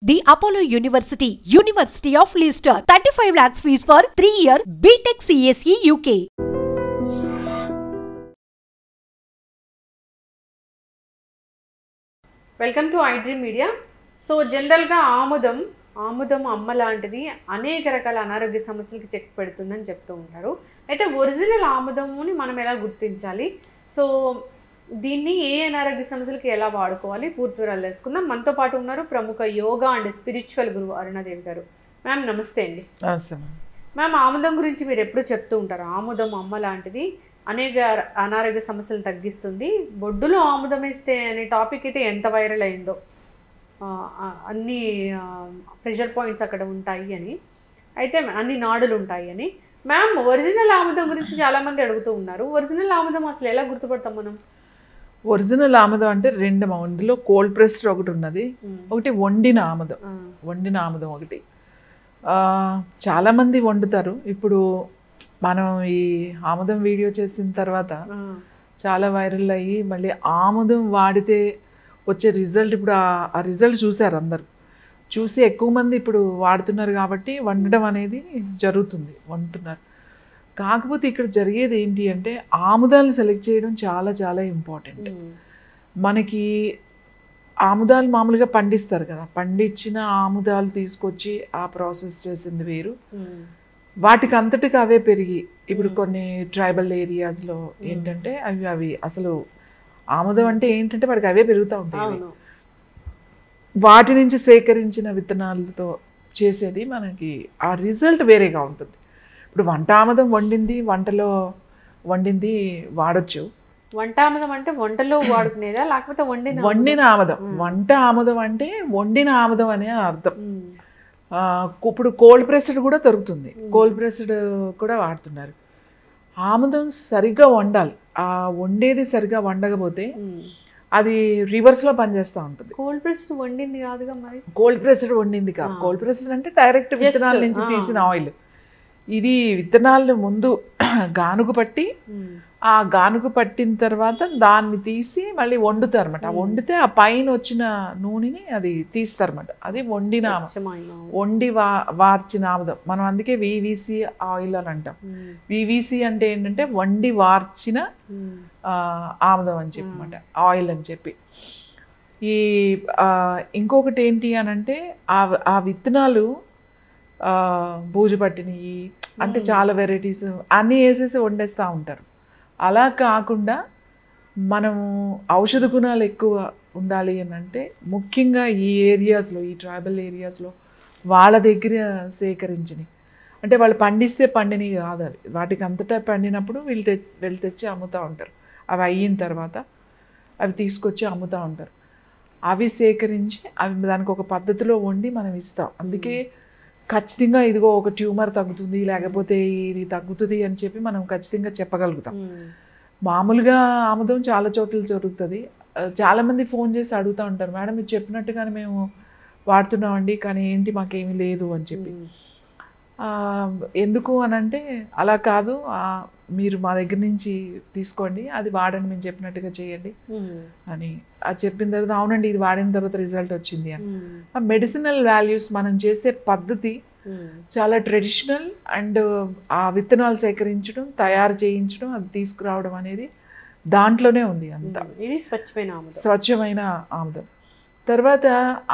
The Apollo University, University of Leicester. 35 lakhs fees for 3-year BTech CSE UK. Welcome to iDream media. So జనరల్గా ఆముదం అమ్మ లాంటిది అనేక రకాల అనారోగ్య సమస్యలకి చెక్ పెడుతుందని చెప్తూ ఉంటారు. అయితే ఒరిజినల్ ఆముదముని మనం ఎలా గుర్తించాలి, సో దీన్ని ఏ అనారోగ్య సమస్యలకి ఎలా వాడుకోవాలి, పూర్తి వివరాలు తెలుసుకుందాం. మనతో పాటు ఉన్నారు ప్రముఖ యోగా అండ్ స్పిరిచువల్ గురువు అరుణాదేవి గారు. మ్యామ్ నమస్తే అండి. మ్యామ్, ఆముదం గురించి మీరు ఎప్పుడు చెప్తూ ఉంటారు, ఆముదం అమ్మ లాంటిది అనేక అనారోగ్య సమస్యలను తగ్గిస్తుంది, బొడ్డులో ఆముదం వేస్తే అనే టాపిక్ అయితే ఎంత వైరల్ అయిందో, అన్ని ప్రెషర్ పాయింట్స్ అక్కడ ఉంటాయి అని, అయితే అన్ని నాడులు ఉంటాయి అని. మ్యామ్, ఒరిజినల్ ఆముదం గురించి చాలామంది అడుగుతూ ఉన్నారు. ఒరిజినల్ ఆముదం అసలు ఎలా గుర్తుపడతాం మనం? ఒరిజినల్ ఆముదం అంటే రెండు, అందులో కోల్డ్ ప్రెస్డ్ ఒకటి ఉన్నది, ఒకటి వండిన ఆముదం ఒకటి. చాలామంది వండుతారు. ఇప్పుడు మనం ఈ ఆముదం వీడియో చేసిన తర్వాత చాలా వైరల్ అయ్యి మళ్ళీ ఆముదం వాడితే వచ్చే రిజల్ట్, ఇప్పుడు ఆ రిజల్ట్ చూశారు అందరు, చూసి ఎక్కువ మంది ఇప్పుడు వాడుతున్నారు కాబట్టి వండడం అనేది జరుగుతుంది, వండుతున్నారు. కాకపోతే ఇక్కడ జరిగేది ఏంటి అంటే ఆముదాలు సెలెక్ట్ చేయడం చాలా చాలా ఇంపార్టెంట్. మనకి ఆముదాలు మామూలుగా పండిస్తారు కదా, పండించిన ఆముదాలు తీసుకొచ్చి ఆ ప్రాసెస్ చేసింది వేరు, వాటికి అంతటికి అవే పెరిగి ఇప్పుడు కొన్ని ట్రైబల్ ఏరియాస్లో ఏంటంటే అవి అసలు ఆముదం అంటే ఏంటంటే వాడికి అవే పెరుగుతూ ఉంటాయి. వాటి నుంచి సేకరించిన విత్తనాలతో చేసేది మనకి ఆ రిజల్ట్ వేరేగా ఉంటుంది. ఇప్పుడు వంట ఆముదం వండింది వాడచ్చు. వంట ఆముదం అంటే వంటలో వాడుకునేదా లేకపోతే వండిన ఆముదం? వంట ఆముదం అంటే వండిన ఆముదం అనే అర్థం. ఇప్పుడు కోల్డ్ ప్రెస్డ్ కూడా దొరుకుతుంది, కోల్డ్ ప్రెస్డ్ కూడా వాడుతున్నారు. ఆముదం సరిగ్గా వండాలి, ఆ వండేది సరిగ్గా వండకపోతే అది రివర్స్లో పనిచేస్తూ ఉంటుంది. కోల్డ్ ప్రెస్డ్ వండింది కాదుగా మరి. కోల్డ్ ప్రెస్డ్ వండింది కాదు, కోల్డ్ ప్రెస్డ్ అంటే డైరెక్ట్ విత్తనాల నుంచి తీసిన ఆయిల్. ఇది విత్తనాలను ముందు గానుగు పట్టి, ఆ గానుగు పట్టిన తర్వాత దాన్ని తీసి మళ్ళీ వండుతారు అనమాట. వండితే ఆ పైన వచ్చిన నూనెని అది తీస్తారన్నమాట. అది వండి వార్చిన ఆముదం. మనం అందుకే వివిసి ఆయిల్ అని అంటాం. వివిసి అంటే ఏంటంటే వండి వార్చిన ఆముదం అని చెప్పి అన్నమాట, ఆయిల్ అని చెప్పి. ఈ ఇంకొకటి ఏంటి అని అంటే ఆ విత్తనాలు బూజు పట్టినవి అంటే చాలా వెరైటీస్ అన్నీ వేసేసి వండేస్తూ ఉంటారు. అలా కాకుండా మనము ఔషధ గుణాలు ఎక్కువ ఉండాలి అని అంటే ముఖ్యంగా ఈ ఏరియాస్లో, ఈ ట్రైబల్ ఏరియాస్లో వాళ్ళ దగ్గర సేకరించినవి, అంటే వాళ్ళు పండిస్తే పండినవి కాదు అవి, వాటికి అంతటా పండినప్పుడు వీళ్ళు తెచ్చి అమ్ముతూ ఉంటారు. అవి అయిన తర్వాత అవి తీసుకొచ్చి అమ్ముతూ ఉంటారు. అవి సేకరించి అవి దానికి ఒక పద్ధతిలో వండి మనం ఇస్తాం. అందుకే ఖచ్చితంగా ఇదిగో ఒక ట్యూమర్ తగ్గుతుంది లేకపోతే ఇది తగ్గుతుంది అని చెప్పి మనం ఖచ్చితంగా చెప్పగలుగుతాం. మామూలుగా ఆముదం చాలా చోట్ల జరుగుతుంది. చాలామంది ఫోన్ చేసి అడుగుతూ ఉంటారు, మేడం మీరు చెప్పినట్టుగానే మేము వాడుతున్నామండి కానీ ఏంటి మాకేమీ లేదు అని చెప్పి. ఎందుకు అని అంటే అలా కాదు, మీరు మా దగ్గర నుంచి తీసుకోండి, అది వాడండి, మేము చెప్పినట్టుగా చేయండి అని చెప్పిన తర్వాత అవునండి ఇది వాడిన తర్వాత రిజల్ట్ వచ్చింది అని. ఆ మెడిసినల్ వాల్యూస్ మనం చేసే పద్ధతి చాలా ట్రెడిషనల్ అండ్ ఆ విత్తనాలు సేకరించడం, తయారు చేయించడం, అది తీసుకురావడం అనేది దాంట్లోనే ఉంది అంతా. ఇది స్వచ్ఛమైన ఆముదం. తర్వాత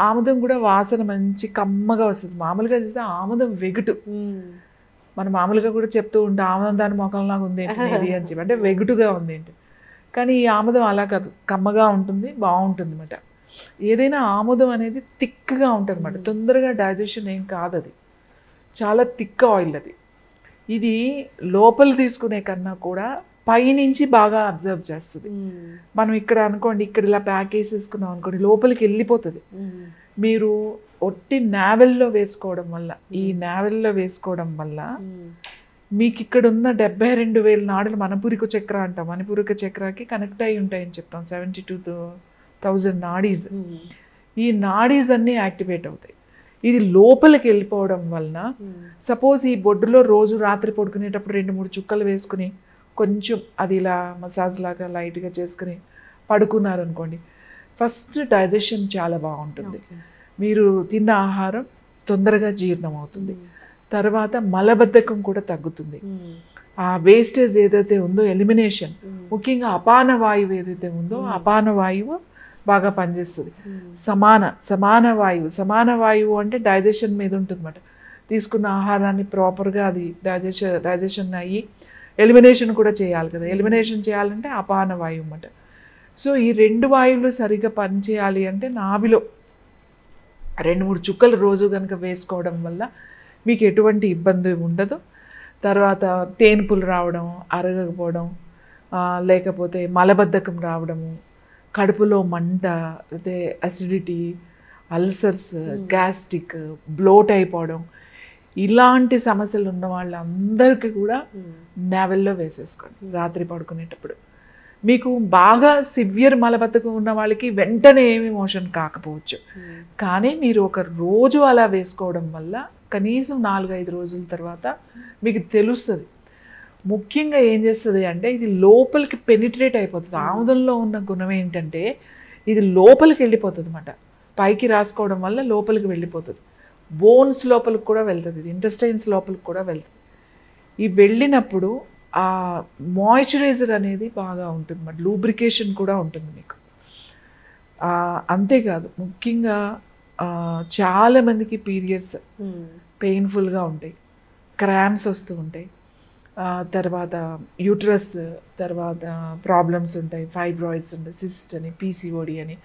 ఆముదం కూడా వాసన మంచి కమ్మగా వస్తుంది. మామూలుగా చేస్తే ఆముదం వెగుటు, మనం మామూలుగా కూడా చెప్తూ ఉంటాం ఆముదం దాని మొఖంలాగా ఉంది ఏంటి అని చెప్పి, అంటే వెగుటుగా ఉంది ఏంటి. కానీ ఈ ఆముదం అలా కాదు, కమ్మగా ఉంటుంది, బాగుంటుంది అన్నమాట. ఏదైనా ఆముదం అనేది థిక్గా ఉంటుంది అన్నమాట, తొందరగా డైజెషన్ ఏం కాదు, అది చాలా థిక్ ఆయిల్. అది ఇది లోపల తీసుకునే కన్నా కూడా పైనుంచి బాగా అబ్జర్వ్ చేస్తుంది. మనం ఇక్కడ అనుకోండి, ఇక్కడ ఇలా ప్యాక్ వేసేసుకున్నాం అనుకోండి, లోపలికి వెళ్ళిపోతుంది. మీరు ఒట్టి నావెల్లో వేసుకోవడం వల్ల, ఈ నావెల్లో వేసుకోవడం వల్ల మీకు ఇక్కడ ఉన్న 72,000 నాడులు మణిపూరక చక్ర అంటాం, మణిపూరక చక్రకి కనెక్ట్ అయి ఉంటాయని చెప్తాం. 72,000 నాడీస్, ఈ నాడీస్ అన్నీ యాక్టివేట్ అవుతాయి. ఇది లోపలికి వెళ్ళిపోవడం వలన సపోజ్ ఈ బొడ్డులో రోజు రాత్రి పడుకునేటప్పుడు 2-3 చుక్కలు వేసుకుని కొంచెం అది ఇలా మసాజ్ లాగా లైట్గా చేసుకుని పడుకున్నారనుకోండి, ఫస్ట్ డైజెషన్ చాలా బాగుంటుంది. మీరు తిన్న ఆహారం తొందరగా జీర్ణం అవుతుంది. తర్వాత మలబద్ధకం కూడా తగ్గుతుంది. ఆ వేస్టేజ్ ఏదైతే ఉందో ఎలిమినేషన్, ముఖ్యంగా అపాన వాయువు ఏదైతే ఉందో అపాన వాయువు బాగా పనిచేస్తుంది. సమాన వాయువు అంటే డైజెషన్ మీద ఉంటుందన్నమాట. తీసుకున్న ఆహారాన్ని ప్రాపర్గా అది డైజెషన్ అయ్యి ఎలిమినేషన్ కూడా చేయాలి కదా. ఎలిమినేషన్ చేయాలంటే అపాన వాయువు అన్నమాట. సో ఈ 2 వాయువులు సరిగ్గా పనిచేయాలి అంటే నాభిలో 2-3 చుక్కలు రోజు కనుక వేసుకోవడం వల్ల మీకు ఎటువంటి ఇబ్బంది ఉండదు. తర్వాత తేన్పులు రావడం, అరగకపోవడం, లేకపోతే మలబద్ధకం రావడము, కడుపులో మంట, అయితే అసిడిటీ, అల్సర్స్, గ్యాస్ట్రిక్, బ్లోట్ అయిపోవడం, ఇలాంటి సమస్యలు ఉన్న వాళ్ళందరికీ కూడా నావెల్లో వేసేసుకోండి రాత్రి పడుకునేటప్పుడు. మీకు బాగా సివియర్ మలబద్ధకం ఉన్న వాళ్ళకి వెంటనే ఏమి మోషన్ కాకపోవచ్చు, కానీ మీరు ఒక రోజు అలా వేసుకోవడం వల్ల కనీసం 4-5 రోజుల తర్వాత మీకు తెలుస్తుంది. ముఖ్యంగా ఏం చేస్తుంది అంటే ఇది లోపలికి పెనిట్రేట్ అయిపోతుంది. ఆముదంలో ఉన్న గుణం ఏంటంటే ఇది లోపలికి వెళ్ళిపోతుంది అన్నమాట. పైకి రాసుకోవడం వల్ల లోపలికి వెళ్ళిపోతుంది. బోన్స్ లోపలికి కూడా వెళ్తుంది, ఇది ఇంటెస్టైన్స్ లోపలికి కూడా వెళ్తుంది. ఈ వెళ్ళినప్పుడు ఆ మాయిశ్చరైజర్ అనేది బాగా ఉంటుంది అన్నమాట, లూబ్రికేషన్ కూడా ఉంటుంది మీకు. అంతేకాదు ముఖ్యంగా చాలామందికి పీరియడ్స్ పెయిన్ఫుల్గా ఉంటాయి, క్రాంప్స్ వస్తూ ఉంటాయి, తర్వాత యూట్రస్ తర్వాత ప్రాబ్లమ్స్ ఉంటాయి, ఫైబ్రాయిడ్స్ ఉంటాయి, సిస్ట్ అని, పీసీఓడి అని,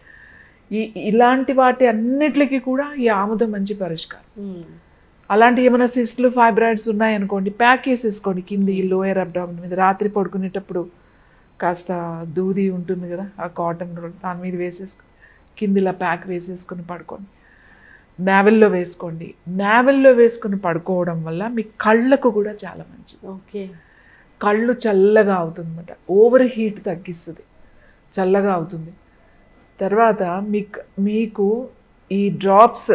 ఇలాంటి వాటి అన్నిటికీ కూడా ఈ ఆముదం మంచి పరిష్కారం. అలాంటి ఏమైనా సిస్ట్లు ఫైబ్రాయిడ్స్ ఉన్నాయనుకోండి, ప్యాక్ వేసేసుకోండి కింది లోయర్ అబ్డామిన్ మీద. రాత్రి పడుకునేటప్పుడు కాస్త దూది ఉంటుంది కదా, ఆ కాటన్ దాని మీద వేసేసుకొని కిందిలా ప్యాక్ వేసేసుకొని పడుకోండి. నావెల్లో వేసుకోండి. నావెల్లో వేసుకొని పడుకోవడం వల్ల మీ కళ్ళకు కూడా చాలా మంచిది. ఓకే, కళ్ళు చల్లగా అవుతుంది అన్నమాట, ఓవర్ హీట్ తగ్గిస్తుంది, చల్లగా అవుతుంది. తర్వాత మీకు ఈ డ్రాప్స్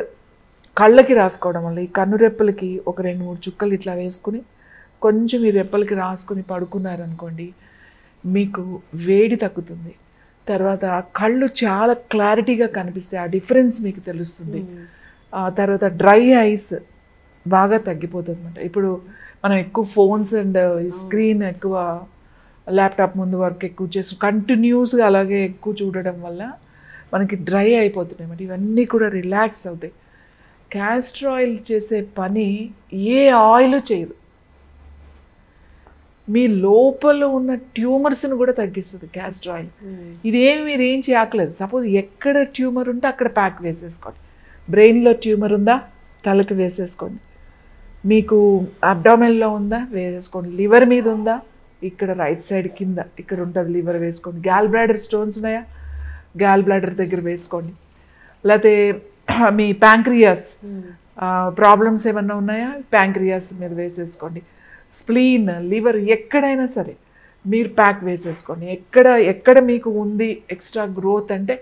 కళ్ళకి రాసుకోవడం వల్ల, ఈ కన్ను రెప్పలకి ఒక 2-3 చుక్కలు ఇట్లా వేసుకుని కొంచెం ఈ రెప్పలకి రాసుకుని పడుకున్నారనుకోండి, మీకు వేడి తగ్గుతుంది. తర్వాత కళ్ళు చాలా క్లారిటీగా కనిపిస్తాయి, ఆ డిఫరెన్స్ మీకు తెలుస్తుంది. తర్వాత డ్రై ఐస్ బాగా తగ్గిపోతుంది అన్నమాట. ఇప్పుడు మనం ఎక్కువ ఫోన్స్ అండ్ స్క్రీన్ ఎక్కువ, ల్యాప్టాప్ ముందు వర్క్ ఎక్కువ చేసి కంటిన్యూస్గా అలాగే ఎక్కువ చూడడం వల్ల మనకి డ్రై అయిపోతున్నాయి అన్నమాట. ఇవన్నీ కూడా రిలాక్స్ అవుతాయి. క్యాస్టర్ ఆయిల్ చేసే పని ఏ ఆయిల్ చేయదు, మీ లోపల ఉన్న ట్యూమర్స్ని కూడా తగ్గిస్తుంది క్యాస్టర్ ఆయిల్. ఇదేమి మీరు ఏం చేయక్కలేదు. సపోజ్ ఎక్కడ ట్యూమర్ ఉంటే అక్కడ ప్యాక్ వేసేసుకోండి. బ్రెయిన్లో ట్యూమర్ ఉందా, తలకి వేసేసుకోండి. మీకు అబ్డామిన్లో ఉందా, వేసేసుకోండి. లివర్ మీద ఉందా, ఇక్కడ రైట్ సైడ్ కింద ఇక్కడ ఉంటుంది లివర్, వేసుకోండి. గ్యాల్ బ్లాడర్ స్టోన్స్ ఉన్నాయా, గ్యాల్ బ్లాడర్ దగ్గర వేసుకోండి. లేకపోతే మీ ప్యాంక్రియాస్ ప్రాబ్లమ్స్ ఏమన్నా ఉన్నాయా, ప్యాంక్రియాస్ మీద వేసేసుకోండి. స్ప్లీన్, లివర్, ఎక్కడైనా సరే మీరు ప్యాక్ వేసేసుకోండి. ఎక్కడ మీకు ఉంది ఎక్స్ట్రా గ్రోత్ అంటే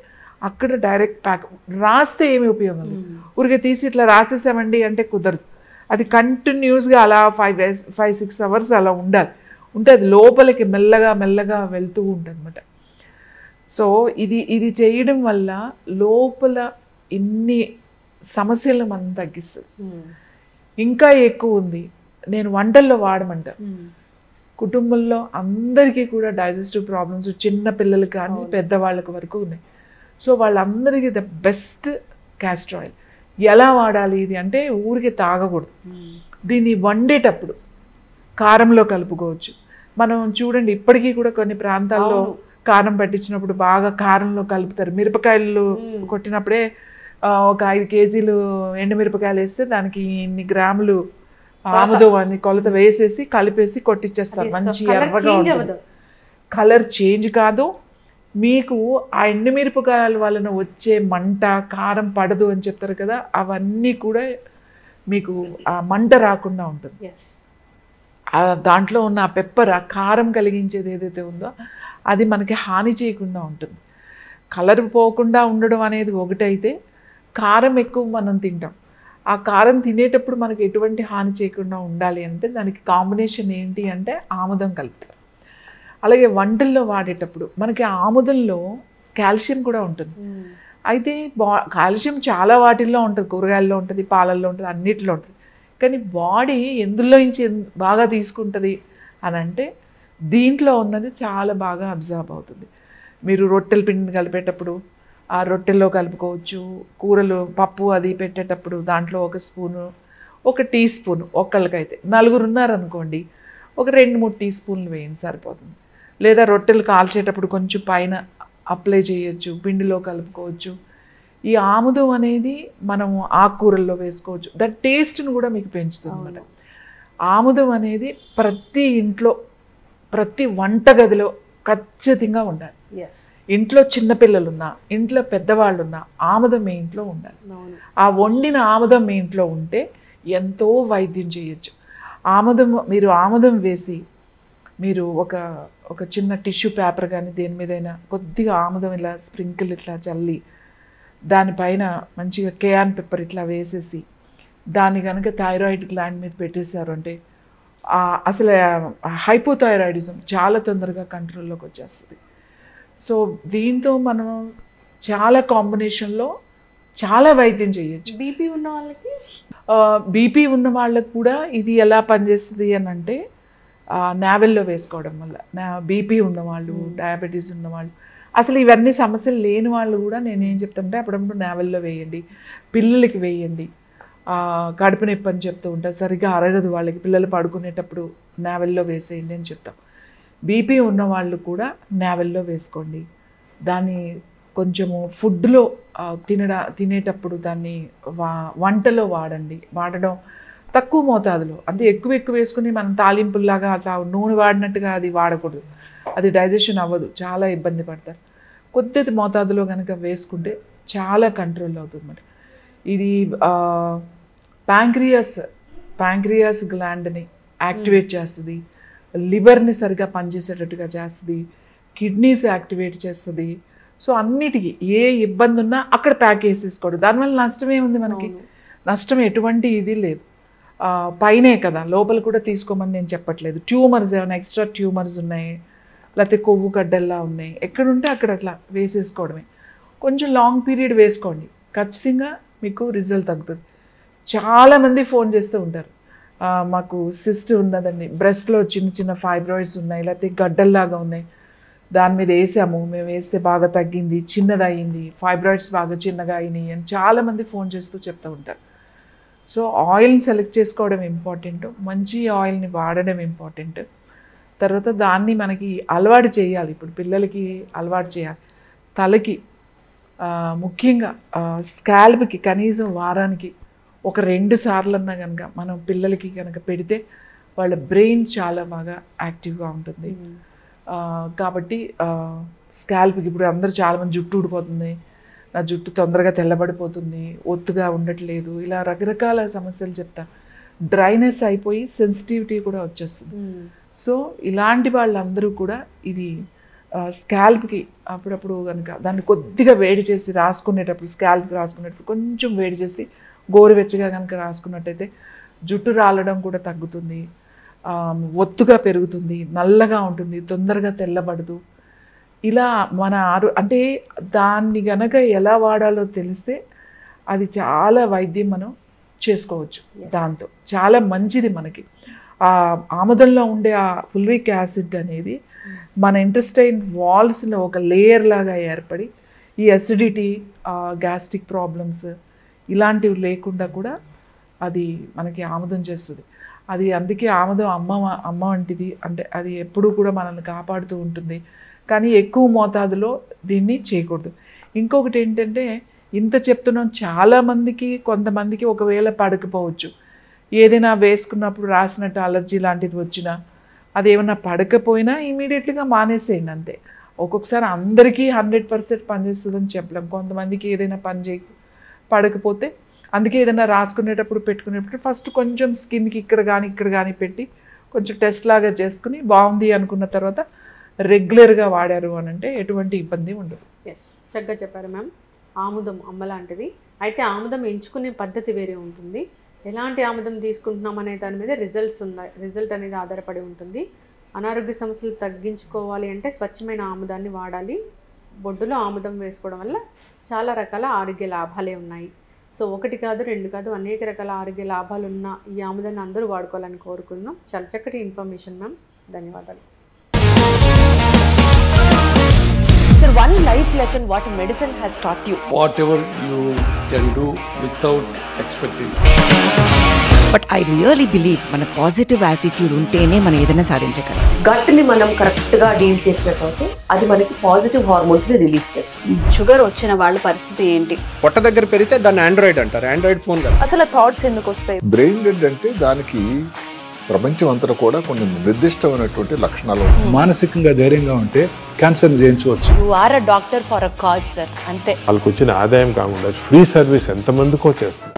అక్కడ డైరెక్ట్ ప్యాక్. రాస్తే ఏమి ఉపయోగం లేదు, ఊరికే తీసి ఇట్లా రాసేసామండి అంటే కుదరదు. అది కంటిన్యూస్గా అలా 5-6 అవర్స్ అలా ఉండాలి. ఉంటే అది లోపలికి మెల్లగా వెళ్తూ ఉంటుంది అన్నమాట. సో ఇది చేయడం వల్ల లోపల ఇన్ని సమస్యలను మనం తగ్గిస్తుంది. ఇంకా ఎక్కువ ఉంది, నేను వంటల్లో వాడమంట. కుటుంబంలో అందరికీ కూడా డైజెస్టివ్ ప్రాబ్లమ్స్, చిన్న పిల్లలకి కానీ పెద్దవాళ్ళకి వరకు ఉన్నాయి. సో వాళ్ళందరికీ ద బెస్ట్ క్యాస్టర్ ఆయిల్. ఎలా వాడాలి ఇది అంటే ఊరికి తాగకూడదు, దీన్ని వండేటప్పుడు కారంలో కలుపుకోవచ్చు. మనం చూడండి ఇప్పటికీ కూడా కొన్ని ప్రాంతాల్లో కారం పట్టించినప్పుడు బాగా కారంలో కలుపుతారు. మిరపకాయలు కొట్టినప్పుడే ఒక 5 కేజీలు ఎండుమిరపకాయలు వేస్తే దానికి ఇన్ని గ్రాములు ఆముదం అని కొలత వేసేసి కలిపేసి కొట్టించేస్తారు. మంచి ఎర్రగా ఉంటుంది. కలర్ చేంజ్ కాదు, మీకు ఆ ఎండుమిరపకాయల వలన వచ్చే మంట, కారం పడదు అని చెప్తారు కదా, అవన్నీ కూడా మీకు ఆ మంట రాకుండా ఉంటుంది. దాంట్లో ఉన్న ఆ పెప్పర్, ఆ కారం కలిగించేది ఏదైతే ఉందో అది మనకి హాని చేయకుండా ఉంటుంది. కలర్ పోకుండా ఉండడం అనేది ఒకటైతే, కారం ఎక్కువ మనం తింటాం, ఆ కారం తినేటప్పుడు మనకి ఎటువంటి హాని చేయకుండా ఉండాలి అంటే దానికి కాంబినేషన్ ఏంటి అంటే ఆముదం కలుపుతారు. అలాగే వంటల్లో వాడేటప్పుడు మనకి ఆముదంలో కాల్షియం కూడా ఉంటుంది. అయితే కాల్షియం చాలా వాటిల్లో ఉంటుంది, కూరగాయల్లో ఉంటుంది, పాలల్లో ఉంటుంది, అన్నిటిలో ఉంటుంది. కానీ బాడీ ఎందులో నుంచి బాగా తీసుకుంటుంది అని అంటే దీంట్లో ఉన్నది చాలా బాగా అబ్జర్వ్ అవుతుంది. మీరు రొట్టెల పిండిని కలిపేటప్పుడు ఆ రొట్టెల్లో కలుపుకోవచ్చు, కూరలు పప్పు అది పెట్టేటప్పుడు దాంట్లో 1 స్పూను, 1 టీ స్పూన్, ఒకళ్ళకైతే 4 ఉన్నారనుకోండి ఒక 2-3 టీ స్పూన్లు వేయండి సరిపోతుంది. లేదా రొట్టెలు కాల్చేటప్పుడు కొంచెం పైన అప్లై చేయొచ్చు, పిండిలో కలుపుకోవచ్చు. ఈ ఆముదం అనేది మనము ఆకుకూరల్లో వేసుకోవచ్చు, దట్ టేస్ట్ను కూడా మీకు పెంచుతుంది అన్నమాట. ఆముదం అనేది ప్రతి ఇంట్లో ప్రతి వంటగదిలో ఖచ్చితంగా ఉండాలి. ఇంట్లో చిన్నపిల్లలున్నా ఇంట్లో పెద్దవాళ్ళున్నా ఆముదం మీ ఇంట్లో ఉండాలి. ఆ వండిన ఆముదం మీ ఇంట్లో ఉంటే ఎంతో వైద్యం చేయొచ్చు. మీరు ఆముదం వేసి మీరు ఒక చిన్న టిష్యూ పేపర్ కానీ దేని మీదైనా కొద్దిగా ఆముదం ఇలా స్ప్రింకిల్ ఇట్లా చల్లి దానిపైన మంచిగా కేయాన్ పెప్పర్ ఇట్లా వేసేసి దాన్ని కనుక థైరాయిడ్ గ్లాండ్ మీద పెట్టేశారు అంటే అసలు హైపోథైరాయిడిజం చాలా తొందరగా కంట్రోల్లోకి వచ్చేస్తుంది. సో దీంతో మనం చాలా కాంబినేషన్లో చాలా వైద్యం చేయొచ్చు. బీపీ ఉన్న వాళ్ళకి కూడా ఇది ఎలా పనిచేస్తుంది అని అంటే నావెల్లో వేసుకోవడం వల్ల బీపీ ఉన్నవాళ్ళు, డయాబెటీస్ ఉన్నవాళ్ళు, అసలు ఇవన్నీ సమస్యలు లేని వాళ్ళు కూడా నేనేం చెప్తానంటే అప్పుడప్పుడు నావెల్లో వేయండి, పిల్లలకి వేయండి. కడుపు నొప్పి అని చెప్తూ ఉంటారు, సరిగ్గా అరగదు వాళ్ళకి, పిల్లలు పడుకునేటప్పుడు నావెల్లో వేసేయండి అని చెప్తాం. బీపీ ఉన్న వాళ్ళు కూడా నావెల్లో వేసుకోండి. దాన్ని కొంచెము ఫుడ్లో తినేటప్పుడు దాన్ని వంటలో వాడడం తక్కువ మోతాదులో, అంటే ఎక్కువ వేసుకుని మనం తాలింపుల్లాగా అట్లా నూనె వాడినట్టుగా అది వాడకూడదు, అది డైజెషన్ అవ్వదు, చాలా ఇబ్బంది పడతారు. కొద్ది మోతాదులో కనుక వేసుకుంటే చాలా కంట్రోల్ అవుతుంది మరి. ఇది ప్యాంక్రియాస్ గ్లాండ్ని యాక్టివేట్ చేస్తుంది, లివర్ని సరిగా పనిచేసేటట్టుగా చేస్తుంది, కిడ్నీస్ యాక్టివేట్ చేస్తుంది. సో అన్నిటికీ ఏ ఇబ్బంది ఉన్నా అక్కడ ప్యాక్ వేసేసుకోవడం, దానివల్ల నష్టం ఏముంది మనకి? నష్టం ఎటువంటి ఇది లేదు. పైనే కదా, లోపల కూడా తీసుకోమని నేను చెప్పట్లేదు. ట్యూమర్స్ ఏమైనా ఎక్స్ట్రా ట్యూమర్స్ ఉన్నాయి, లేకపోతే కొవ్వు గడ్డల్లా ఉన్నాయి, ఎక్కడుంటే అక్కడ అట్లా వేసేసుకోవడమే. కొంచెం లాంగ్ పీరియడ్ వేసుకోండి, ఖచ్చితంగా మీకు రిజల్ట్ తగ్గుతుంది. చాలామంది ఫోన్ చేస్తూ ఉంటారు, మాకు సిస్ట్ ఉన్నదండి, బ్రెస్ట్లో చిన్న ఫైబ్రాయిడ్స్ ఉన్నాయి, లేకపోతే గడ్డల్లాగా ఉన్నాయి, దాని మీద వేసాము, మేము వేస్తే బాగా తగ్గింది, చిన్నదయ్యింది, ఫైబ్రాయిడ్స్ బాగా చిన్నగా అయినాయి అని చాలామంది ఫోన్ చేస్తూ చెప్తూ ఉంటారు. సో ఆయిల్ని సెలెక్ట్ చేసుకోవడం ఇంపార్టెంట్, మంచి ఆయిల్ని వాడడం ఇంపార్టెంట్. తర్వాత దాన్ని మనకి అలవాటు చేయాలి. ఇప్పుడు పిల్లలకి అలవాటు చేయాలి. తలకి ముఖ్యంగా స్కాల్ప్కి కనీసం వారానికి 2 సార్లన్నా కనుక మనం పిల్లలకి కనుక పెడితే వాళ్ళ బ్రెయిన్ చాలా బాగా యాక్టివ్గా ఉంటుంది. కాబట్టి స్కాల్ప్కి ఇప్పుడు అందరూ చాలామంది జుట్టు ఊడిపోతుంది, నా జుట్టు తొందరగా తెల్లబడిపోతుంది, ఒత్తుగా ఉండట్లేదు, ఇలా రకరకాల సమస్యలు చెప్తారు. డ్రైనెస్ అయిపోయి సెన్సిటివిటీ కూడా వచ్చేస్తుంది. సో ఇలాంటి వాళ్ళందరూ కూడా ఇది స్కాల్ప్కి అప్పుడప్పుడు కనుక దాన్ని కొద్దిగా వేడి చేసి రాసుకునేటప్పుడు, స్కాల్ప్కి రాసుకునేటప్పుడు కొంచెం వేడి చేసి గోరువెచ్చగా కనుక రాసుకున్నట్టయితే జుట్టు రాలడం కూడా తగ్గుతుంది, ఒత్తుగా పెరుగుతుంది, నల్లగా ఉంటుంది, తొందరగా తెల్లబడదు. ఇలా మన అంటే దాన్ని గనక ఎలా వాడాలో తెలిస్తే అది చాలా వైద్యం మనం చేసుకోవచ్చు. దాంతో చాలా మంచిది మనకి. ఆముదంలో ఉండే ఆ ఫుల్విక్ యాసిడ్ అనేది మన ఇంటెస్టైన్ వాల్స్లో ఒక లేయర్ లాగా ఏర్పడి ఈ అసిడిటీ, గ్యాస్ట్రిక్ ప్రాబ్లమ్స్ ఇలాంటివి లేకుండా కూడా అది మనకి ఆముదం చేస్తుంది. అది అందుకే ఆముదం అమ్మ వంటిది, అంటే అది ఎప్పుడూ కూడా మనల్ని కాపాడుతూ ఉంటుంది. కానీ ఎక్కువ మోతాదులో దీన్ని చేయకూడదు. ఇంకొకటి ఏంటంటే, ఇంత చెప్తున్నాం చాలామందికి, కొంతమందికి ఒకవేళ పడకపోవచ్చు, ఏదైనా వేసుకున్నప్పుడు రాసినట్టు అలర్జీ లాంటిది వచ్చినా, అదేమన్నా పడకపోయినా ఇమీడియట్గా మానేసేయండి అంతే. ఒక్కొక్కసారి అందరికీ 100% పనిచేస్తుందని చెప్పలేం. కొంతమందికి ఏదైనా పడకపోతే, అందుకే ఏదైనా రాసుకునేటప్పుడు పెట్టుకునేటప్పుడు ఫస్ట్ కొంచెం స్కిన్కి ఇక్కడ కానీ పెట్టి కొంచెం టెస్ట్ లాగా చేసుకుని బాగుంది అనుకున్న తర్వాత రెగ్యులర్గా వాడారు అని అంటే ఎటువంటి ఇబ్బంది ఉండదు. చక్కగా చెప్పారు మ్యామ్. ఆముదం అమ్మ లాంటిది. అయితే ఆముదం ఎంచుకునే పద్ధతి వేరే ఉంటుంది. ఎలాంటి ఆముదం తీసుకుంటున్నాం అనే దాని మీద రిజల్ట్ అనేది ఆధారపడి ఉంటుంది. అనారోగ్య సమస్యలు తగ్గించుకోవాలి అంటే స్వచ్ఛమైన ఆముదాన్ని వాడాలి. బొడ్డులో ఆముదం వేసుకోవడం వల్ల చాలా రకాల ఆరోగ్య లాభాలే ఉన్నాయి. సో ఒకటి కాదు, రెండు కాదు, అనేక రకాల ఆరోగ్య లాభాలు ఉన్న ఈ ఆముదాన్ని అందరూ వాడుకోవాలని కోరుకుందాం. చాలా చక్కటి ఇన్ఫర్మేషన్ మ్యామ్, ధన్యవాదాలు. Sir, one life lesson what medicine has taught you. Whatever you can do without expecting. But I really believe మన పాజిటివ్ యాటిట్యూడ్ ఉంటేనే మనం ఏదైనా సాధించగలం. గట్ని మనం కరెక్ట్గా డీల్ చేసినట్లయితే అది మనకి పాజిటివ్ హార్మోన్స్ని రిలీజ్ చేస్తుంది. షుగర్ వచ్చిన వాళ్ళ పరిస్థితి ఏంటి? పొట్ట దగ్గర పెరిగితే దాన్ని ఆండ్రాయిడ్ అంటారు, ఆండ్రాయిడ్ ఫోన్ కదా. అసలు థాట్స్ ఎందుకు వస్తాయి? బ్రెయిన్ డెడ్ అంటే దానికి ప్రపంచం అంతా కూడా కొన్ని నిర్దిష్టమైనటువంటి లక్షణాలు. మానసికంగా ధైర్యంగా ఉంటే క్యాన్సర్ జయించవచ్చు. You are a doctor for a cause sir, అంతే. వాళ్ళకి వచ్చిన ఆదాయం కాకుండా ఫ్రీ సర్వీస్ ఎంతమందికో చేస్తారు.